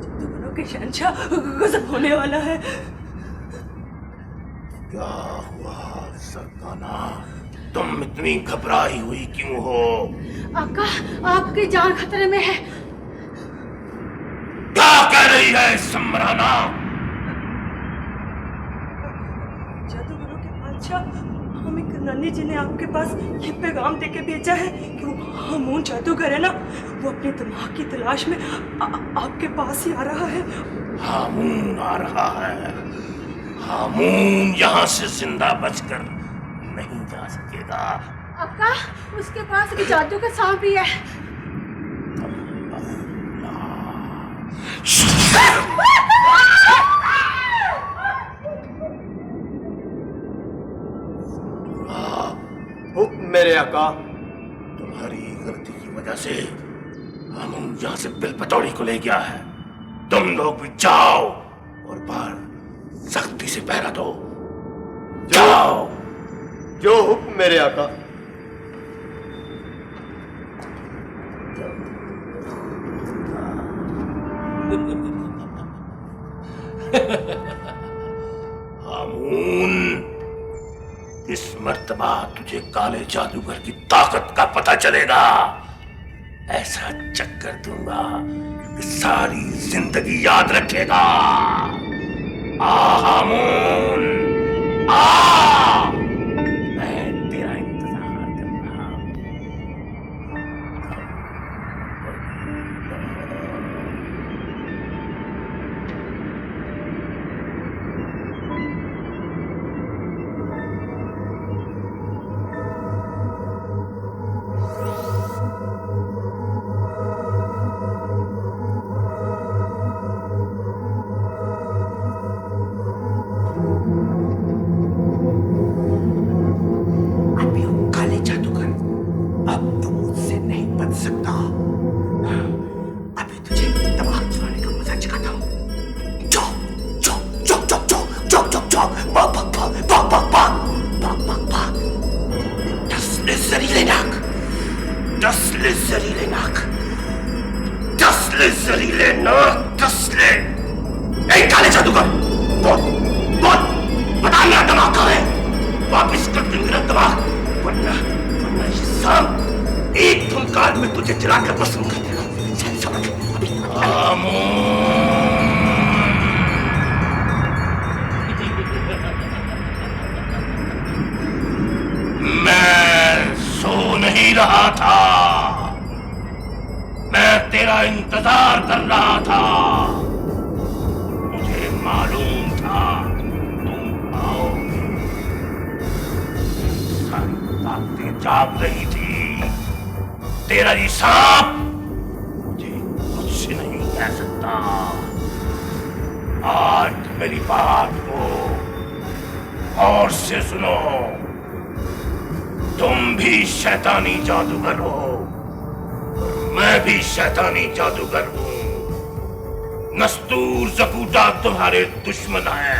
जादूगरों के शहंशाह गजब होने वाला है। क्या हुआ सरदाना, तुम इतनी घबराई हुई क्यों हो? आका, आपकी जान खतरे में है। क्या कह रही है सम्राना? जादूगरों के बादशाह हमें नन्ही जी ने आपके पास ये पैगाम देके भेजा है कि वो हामून जादूगर है ना, वो अपने दिमाग की तलाश में आपके पास ही आ रहा है। हामून आ रहा है? हामून यहाँ से जिंदा बचकर नहीं जा सकेगा। आका, उसके पास भी जादू का सांप भी है। मेरे आका, तुम्हारी गलती की वजह से हामून यहाँ से बिल पतौड़ी को ले गया है। तुम लोग भी जाओ और बाहर सख्ती से पहरा दो। जाओ। जो हुक्म मेरे आका। हामून, इस मर्तबा तुझे काले जादूगर की ताकत का पता चलेगा। ऐसा चक्कर दूंगा कि सारी जिंदगी याद रखेगा। आ हामून, आ, मैं तेरा इंतजार कर रहा हूं। काले जादूगर, बोल, बता मेरा दिमाग कहाँ है? वापिस कर दे मेरा दिमाग, वरना ये सांप एक धुनकार में तुझे जलाकर भस्म कर देगा। समझ? मैं सो नहीं रहा था, मैं तेरा इंतजार कर रहा था। मुझे मालूम था तुम आओगे। सारी बातें जाग रही थी। तेरा ये सांप मुझे मुझसे नहीं कह सकता। आज मेरी बात को और से सुनो। तुम भी शैतानी जादूगर हो, मैं भी शैतानी जादूगर हूं। नस्तूर ज़कूटा तुम्हारे दुश्मन है,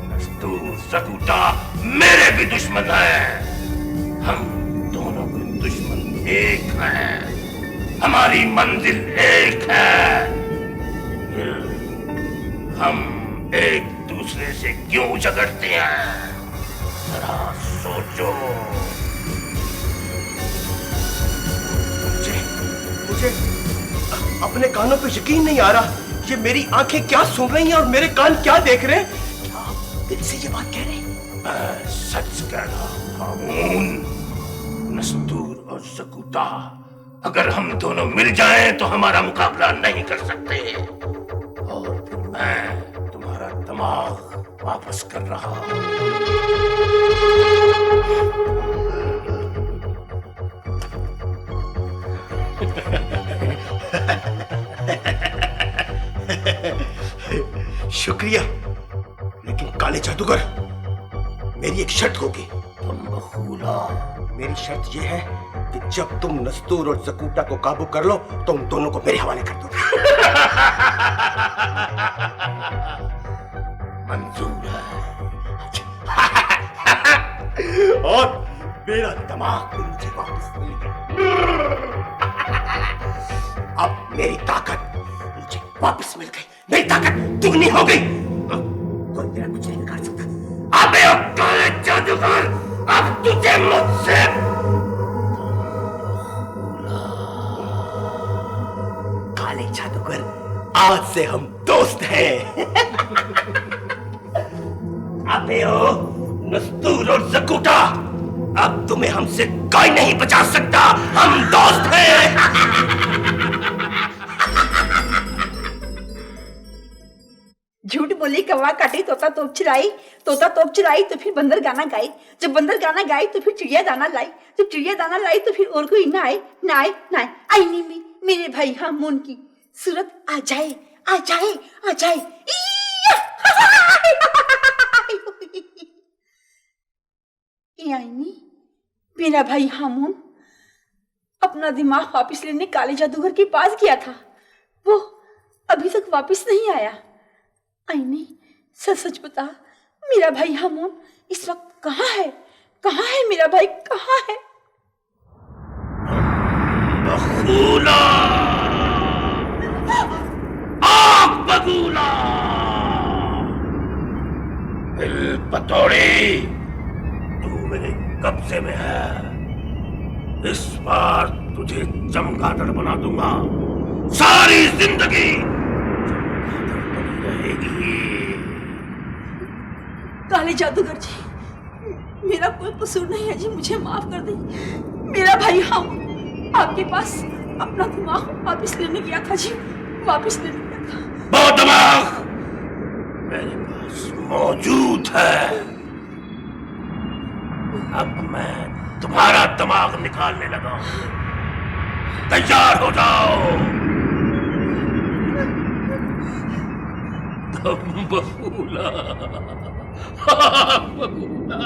नस्तूर ज़कूटा मेरे भी दुश्मन है। हम दोनों के दुश्मन एक हैं, हमारी मंजिल एक है। हम एक दूसरे से क्यों झगड़ते हैं, जरा सोचो। मुझे अपने कानों पे यकीन नहीं आ रहा। ये मेरी आंखें क्या सुन रही हैं और मेरे कान क्या देख रहे हैं? क्या दिल से ये बात कह रहे हैं? मैं सच कह रहा हूं हामून। नस्तूर और ज़कूता, अगर हम दोनों मिल जाएं तो हमारा मुकाबला नहीं कर सकते। और फिर मैं तुम्हारा दिमाग वापस कर रहा हूं। शुक्रिया, लेकिन काले जादूगर, मेरी एक शर्त होगी। तुम बखूला, मेरी शर्त यह है कि जब तुम नस्तूर और ज़कूता को काबू कर लो तो उन दोनों को मेरे हवाले कर दो। मंजूर है। और मेरा दिमाग भी मुझे वापस मिल गया। अब मेरी ताकत मुझे वापस मिल गई। मेरी ताकत दुगनी हो गई। अब कोई मेरा कुछ नहीं बिगाड़ सकता। अबे ओ काले जादूगर, अब तुझे मुझसे काले जादूगर, आज से हम दोस्त हैं। अबे ओ नस्तूर और ज़कूता, अब तुम्हें हमसे कोई नहीं बचा सकता। हम दोस्त हैं। झूठ बोली, कौवा काटी, तोता तोप चुराई, तोता तोप चुराई तो फिर बंदर गाना गाई, जब बंदर गाना गाई तो फिर चिड़िया दाना लाई, जब चिड़िया दाना लाई तो फिर और कोई ना आए, ना आए, ना आए। आईने में मेरे भाई हामून की सूरत आ जाए, आ जाए, आ जाए। ये आईने मेरा भाई हामून अपना दिमाग वापस लेने काले जादूगर के पास गया था, वो अभी तक वापस नहीं आया। आईने सच सच बता, मेरा भाई हामून इस वक्त कहाँ है? कहाँ है मेरा भाई, कहाँ है? बखूला, आग बगूला, दिल पतौड़ी, तू मेरे कब्जे में है। इस बार तुझे चमगादड़ बना दूंगा। सारी जिंदगी काले जादूगर जी, मेरा कोई कसूर नहीं है जी, मुझे माफ कर दे। मेरा भाई हम आपके पास अपना दिमाग वापस लेने गया था जी, वापस लेने गया था। वो दिमाग मेरे पास मौजूद है। अब मैं तुम्हारा दिमाग निकालने लगा हूं। तैयार हो जाओ। तुम बखूला, बखूला।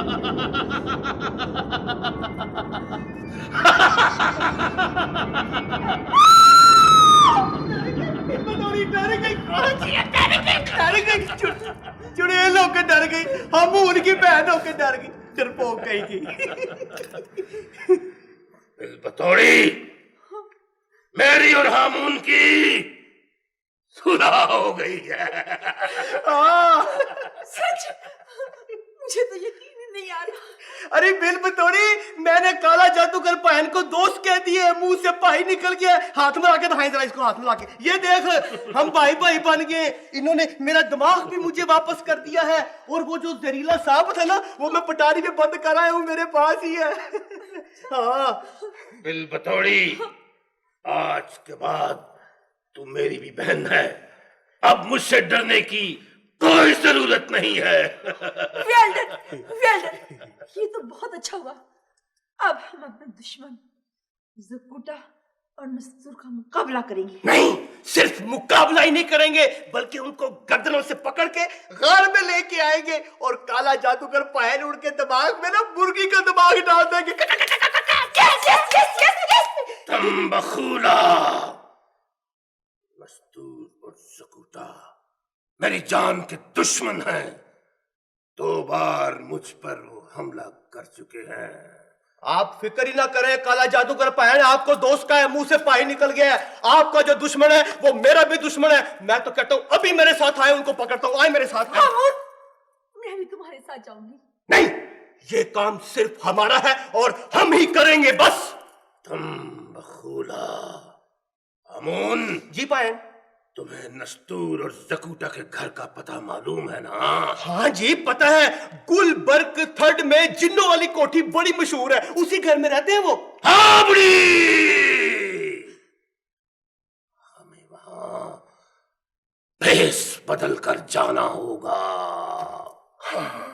चुड़ैल होकर डर गई, हम उनकी बहन होकर डर गई, डरपोक गई थी। बतौड़ी, मेरी और हामून की सुलह हो गई है। सच? मुझे तो यकीन ही नहीं आ रहा। अरे बिल बतौड़ी, मैंने काला जादूगर बहन को दोस्त कह दिए, मुंह से भाई निकल गया। हाथ में लाके दिखाई जरा इसको, हाथ में लाके। ये देख, हम भाई भाई बन गए। इन्होंने मेरा दिमाग भी मुझे वापस कर दिया है, और वो जो जहरीला सांप था ना, वो मैं पटारी में बंद कराया हूँ, मेरे पास ही है। हाँ बिल बतौड़ी, आज के बाद तू मेरी भी बहन है। अब मुझसे डरने की कोई जरूरत नहीं है। Well done, well done. ये तो बहुत अच्छा हुआ। अब हम अपने दुश्मन ज़कूता और नस्तूर का मुकाबला करेंगे। नहीं, सिर्फ मुकाबला ही नहीं करेंगे, बल्कि उनको गर्दनों से पकड़ के गार में लेके आएंगे, और काला जादूगर पहन उड़ के दिमाग में ना मुर्गी का दिमाग डाल देंगे। तुम बखूला, नस्तूर और ज़कूता मेरी जान के दुश्मन हैं। 2 बार मुझ पर वो हमला कर चुके हैं। आप फिक्र ही ना करें काला जादूगर पहन, आपको दोस्त का है, मुंह से पाई निकल गया है। आपका जो दुश्मन है वो मेरा भी दुश्मन है। मैं तो कहता हूं अभी मेरे साथ आए, उनको पकड़ता हूं। आए मेरे साथ। मैं भी तुम्हारे साथ जाऊंगी। नहीं, ये काम सिर्फ हमारा है और हम ही करेंगे, बस। तुम बखूला, हामून, जी पायन, तुम्हें नस्तूर और जकूटा के घर का पता मालूम है ना? हाँ जी पता है, गुलबर्ग 3 में जिन्नों वाली कोठी बड़ी मशहूर है, उसी घर में रहते हैं वो। हाँ बुढ़ी, हमें वहां भेस बदल कर जाना होगा। हाँ,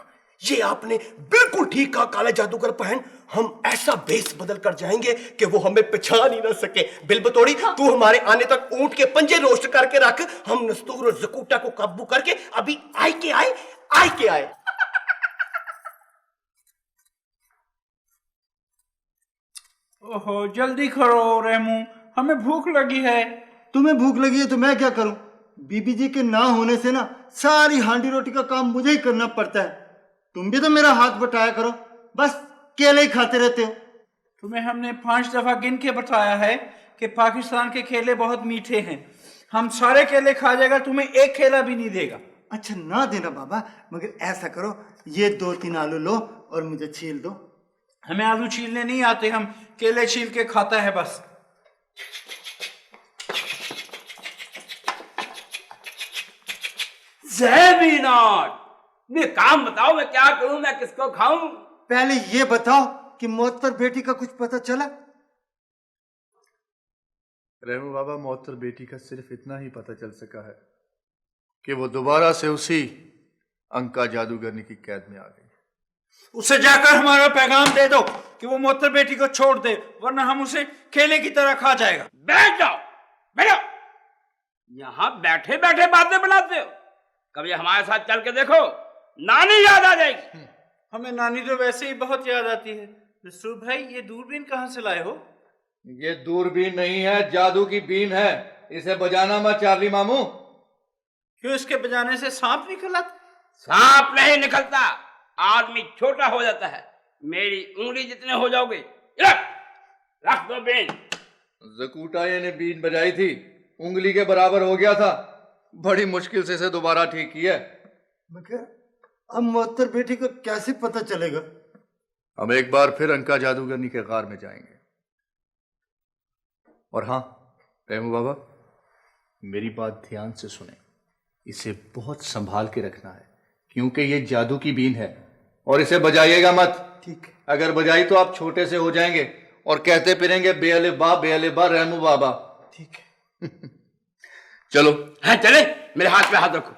ये आपने बिल्कुल ठीक कहा काला जादूगर बहन, हम ऐसा भेस बदल कर जाएंगे कि वो हमें पहचान ही ना सके। बिलबतौड़ी तू हमारे आने तक ऊंट के पंजे रोस्ट करके रख, हम नस्तूर और जकूटा को काबू करके अभी आए के आए। ओहो जल्दी करो रेमू, हमें भूख लगी है। तुम्हें भूख लगी है तो मैं क्या करूं? बीबी जी के ना होने से ना सारी हांडी रोटी का काम मुझे ही करना पड़ता है। तुम भी तो मेरा हाथ बटाया करो, बस केले ही खाते रहते हो। तुम्हें हमने 5 दफा गिन के बताया है कि पाकिस्तान के केले बहुत मीठे हैं। हम सारे केले खा जाएगा, तुम्हें एक केला भी नहीं देगा। अच्छा ना देना बाबा, मगर ऐसा करो, ये 2-3 आलू लो और मुझे छील दो। हमें आलू छीलने नहीं आते, हम केले छील के खाता है बस। ज़मीनात, मैं काम बताओ, मैं क्या करूं, मैं किसको खाऊं? पहले ये बताओ कि मोहत्तर बेटी का कुछ पता चला? रेमू बाबा, मोहत्तर बेटी का सिर्फ इतना ही पता चल सका है कि वो दोबारा से उसी अंका जादूगरनी की कैद में आ गई। उसे जाकर हमारा पैगाम दे दो कि वो मोहत्तर बेटी को छोड़ दे, वरना हम उसे केले की तरह खा जाएगा। बैठ जाओ, बैठो। यहां बैठे बैठे बातें बनाते हो, कभी हमारे साथ चल के देखो, नानी याद आ जाएगी। हमें नानी तो वैसे ही बहुत याद आती है। नसरूर भाई, ये दूरबीन कहाँ से लाए हो? ये दूरबीन नहीं है, जादू की बीन है। इसे बजाना मत चार्ली मामू। क्यों, इसके बजाने से सांप निकला? सांप नहीं निकलता, आदमी छोटा हो जाता है। मेरी उंगली जितने हो जाओगे। रख दो बीन। जकूटा ने बीन बजाई थी, उंगली के बराबर हो गया था। बड़ी मुश्किल से इसे दोबारा ठीक किया। मगर अब मोहत्तर बेटी को कैसे पता चलेगा? हम एक बार फिर अंका जादूगरनी के गार में जाएंगे। और हाँ रेमू बाबा, मेरी बात ध्यान से सुने, इसे बहुत संभाल के रखना है, क्योंकि ये जादू की बीन है और इसे बजाइएगा मत। ठीक है। अगर बजाई तो आप छोटे से हो जाएंगे और कहते फिरेंगे बेअले बा रेमू बाबा। ठीक है। चलो। हाँ चले, मेरे हाथ पे हाथ रखो।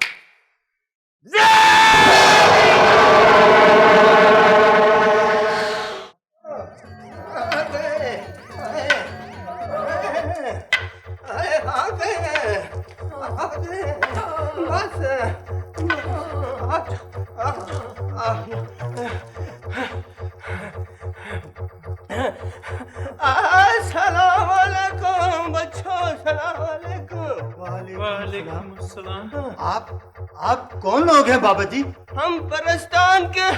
अस्सलाम वालेकुम बच्चों, अस्सलाम वालेकुम। वालेकुम अस्सलाम। आप कौन लोग हैं बाबा जी? हम परस्तान के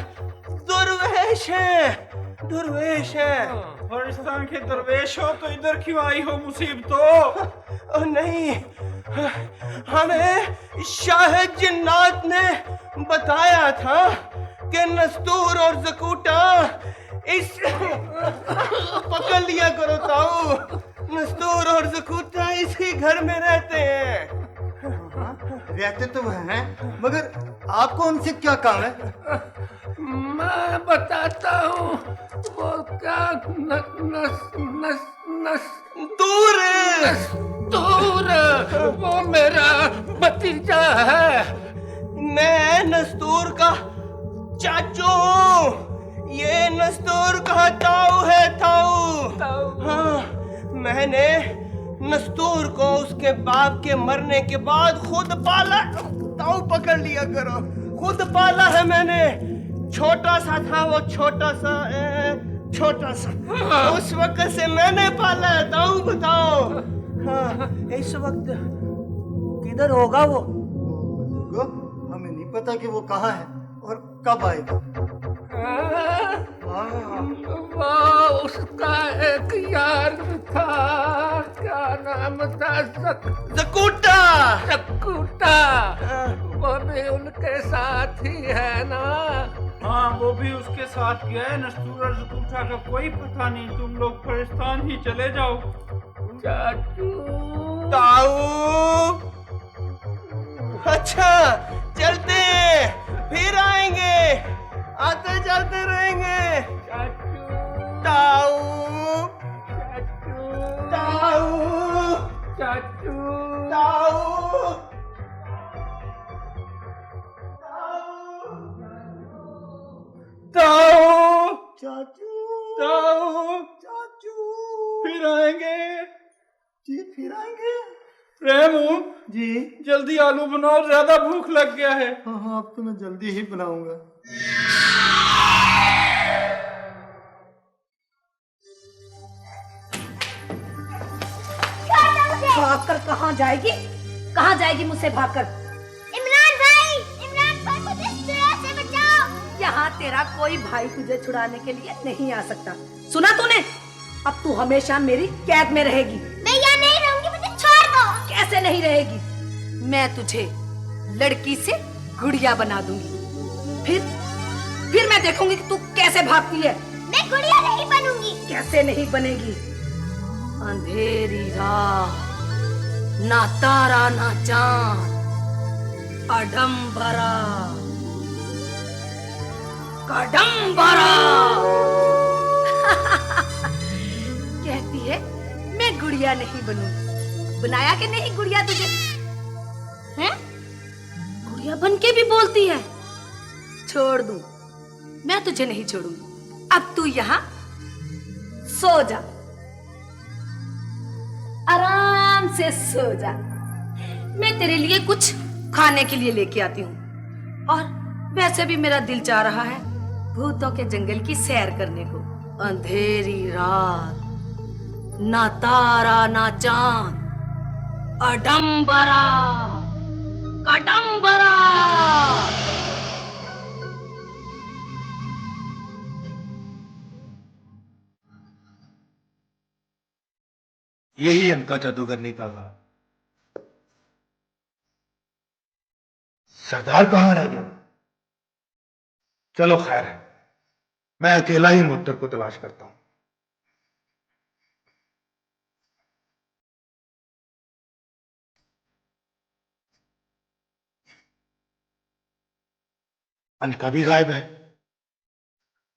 दुर्वेश हैं, दुर्वेश हैं। पाकिस्तान के दरवेश हो तो इधर क्यों आई हो मुसीबतों? नहीं, हमें शाह जिन्नात ने बताया था कि नस्तूर और जकूटा इस पकड़ लिया करो ताऊ, नस्तूर और जकूटा इसी घर में रहते हैं। रहते तो वह हैं, मगर आपको उनसे क्या काम है? मैं बताता हूँ, वो क्या दूर वो मेरा भतीजा है। मैं नस्तूर का चाचू हूँ, ये नस्तूर का ताऊ है, ताऊ। हाँ, मैंने नस्तूर को उसके बाप के मरने के बाद खुद पाला। ताऊ पकड़ लिया करो, खुद पाला है मैंने। छोटा सा था वो, छोटा सा उस वक्त से मैंने पाला है, ताऊ बताओ। हाँ, इस वक्त किधर होगा वो? हमें नहीं पता कि वो कहाँ है और कब आएगा। वो उसका एक यार था, क्या नाम था? जकूटा। वो भी उनके साथ ही है ना? हाँ, वो भी उसके साथ गया है। नस्तूर और जकूटा का कोई पता नहीं, तुम लोग पाकिस्तान ही चले जाओ। चाचू, ताऊ अच्छा चलते हैं, फिर आएंगे, आते चलते रहेंगे। ताऊ ताऊ ताऊ ताऊ चाचू ताऊ चाचू फिर आएंगे। जी फिर आएंगे। रेमू जी जल्दी आलू बनाओ, ज्यादा भूख लग गया है। हाँ हाँ अब तो मैं जल्दी ही बनाऊंगा। भागकर कहाँ जाएगी? कहाँ जाएगी मुझसे भागकर? इमरान भाई मुझे इस चुड़ैल से बचाओ। यहाँ तेरा कोई भाई तुझे छुड़ाने के लिए नहीं आ सकता। सुना तूने? अब तू हमेशा मेरी कैद में रहेगी। मैं यहाँ नहीं रहूंगी, मुझे छोड़ दो। कैसे नहीं रहेगी? मैं तुझे लड़की से गुड़िया बना दूंगी। फिर मैं देखूंगी कि तू कैसे भागती है। मैं गुड़िया नहीं बनूंगी। कैसे नहीं बनेगी? अंधेरी रात, ना तारा ना चांद, अडम्बरा कडम्बरा। कहती है मैं गुड़िया नहीं बनूंगी। बनाया कि नहीं गुड़िया तुझे? हैं? गुड़िया बन के भी बोलती है। छोड़ दूं? मैं तुझे नहीं छोड़ूंगी। अब तू यहाँ सो जा, आराम से सो जा। मैं तेरे लिए कुछ खाने के लिए लेके आती हूँ। और वैसे भी मेरा दिल चाह रहा है भूतों के जंगल की सैर करने को। अंधेरी रात, ना तारा ना चांद, अडम्बरा कडम्बरा। यही इनका जादूगरनी का था। सरदार कहाँ रह गया? चलो खैर है, मैं अकेला ही मुद्दर को तलाश करता हूं। अनका भी गायब है,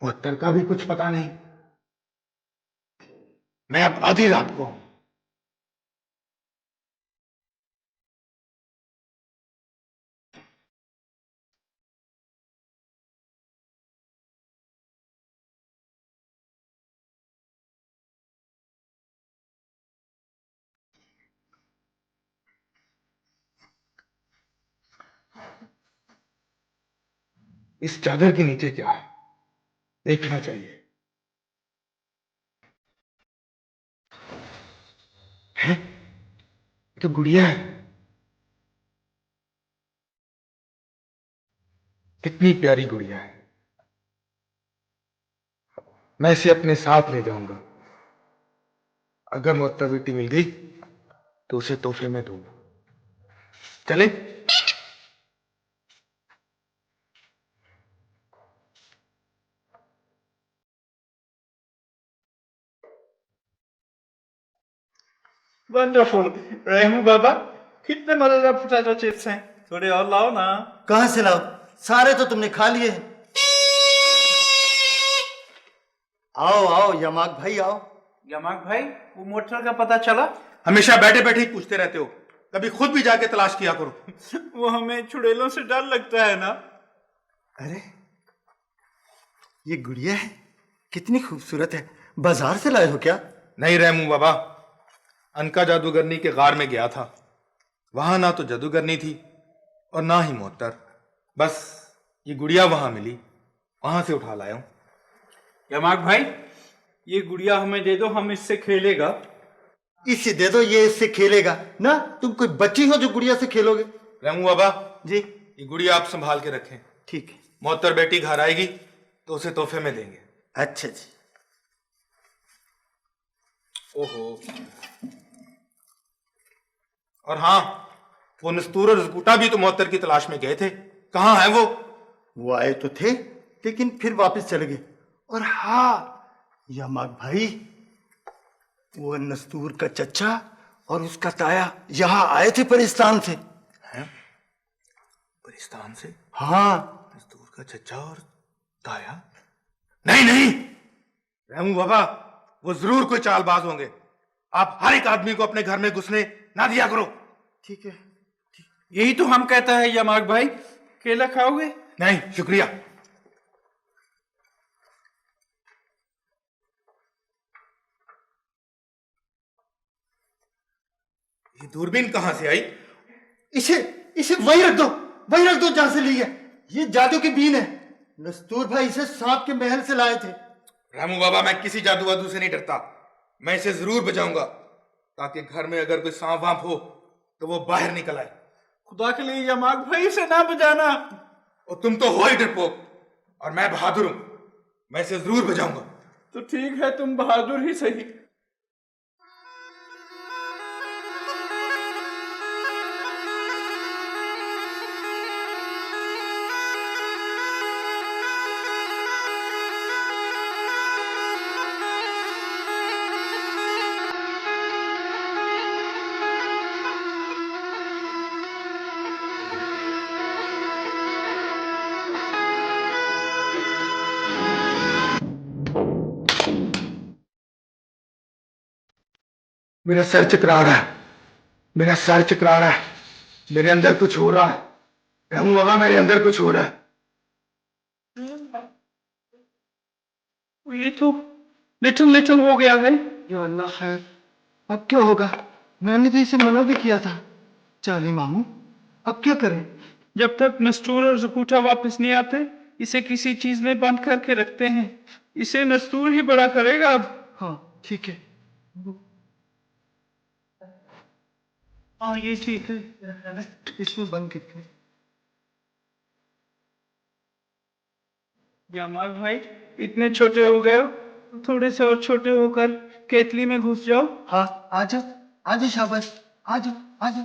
मुद्दर का भी कुछ पता नहीं। मैं अब आधी रात को इस चादर के नीचे क्या है देखना चाहिए। है? ये तो गुड़िया है। कितनी प्यारी गुड़िया है। मैं इसे अपने साथ ले जाऊंगा। अगर मुअत्तर बेटी मिल गई तो उसे तोहफे में दूंगा। चले? वंडरफुल। रेमू बाबा कितने मजेदार पोटैटो चिप्स हैं। थोड़े और लाओ ना। कहां से लाओ? सारे तो तुमने खा लिए। आओ आओ यमाक भाई आओ। यमाक भाई, वो मोटर का पता चला? हमेशा बैठे बैठे ही पूछते रहते हो, कभी खुद भी जाके तलाश किया करो। वो हमें चुड़ैलों से डर लगता है ना। अरे ये गुड़िया है, कितनी खूबसूरत है। बाजार से लाए हो क्या? नहीं रेमू बाबा, अनका जादूगरनी के गार में गया था। वहां ना तो जादूगरनी थी और ना ही मोहतर। बस ये गुड़िया वहां मिली, वहां से उठा लाया हूं। यमाक भाई, ये गुड़िया हमें दे दो, हम इससे खेलेगा। इसे दे दो, ये इससे खेलेगा ना। तुम कोई बच्ची हो जो गुड़िया से खेलोगे? रेमू बाबा जी ये गुड़िया आप संभाल के रखें। ठीक है। मोहतर बेटी घर आएगी तो उसे तोहफे में देंगे। अच्छा जी। ओहो, और हाँ, वो नस्तूर और जकूटा भी तो मोहतर की तलाश में गए थे। कहाँ है वो? वो आए तो थे लेकिन फिर वापस चले गए। और हाँ यमाक भाई, वो नस्तूर का चच्चा और उसका ताया यहाँ आए थे परिस्तान से। परिस्तान से? हाँ। नस्तूर का चचा और ताया? नहीं नहीं रामू बाबा, वो जरूर कोई चालबाज होंगे। आप हर एक आदमी को अपने घर में घुसने ना दिया करो। ठीक है। यही तो हम कहता है यमाक भाई। केला खाओगे? नहीं शुक्रिया। ये दूरबीन कहां से आई? इसे इसे वहीं रख दो जहां से ली है। ये जादू की बीन है। नस्तूर भाई इसे सांप के महल से लाए थे। रामू बाबा, मैं किसी जादू वादू से नहीं डरता। मैं इसे जरूर बचाऊंगा ताकि घर में अगर कोई सांप वाप हो तो वो बाहर निकल आए। खुदा के लिए यमाक भाई इसे ना बजाना। और तुम तो हो ही डरपोक और मैं बहादुर हूं। मैं इसे जरूर बचाऊंगा। तो ठीक है, तुम बहादुर ही सही। मेरा सर चकरा रहा है। मेरा सर चकरा रहा है। मेरे अंदर कुछ हो रहा है। रामू बाबा, मेरे अंदर कुछ हो रहा है। ये तो लिटिल हो गया है। या अल्लाह है, अब क्या होगा? मैंने तो इसे मना भी किया था। चाली मामू, अब क्या करें? जब तक नस्तूर और जकूटा वापस नहीं आते, इसे किसी चीज में बंद करके रखते हैं। इसे नस्तूर ही बड़ा करेगा अब। हाँ ठीक है। हाँ ये ठीक है। इसमें बंद करके। यमाक भाई, इतने छोटे हो गए हो, थोड़े से और छोटे होकर केतली में घुस जाओ। हाँ, आजा शाबाश, आजा।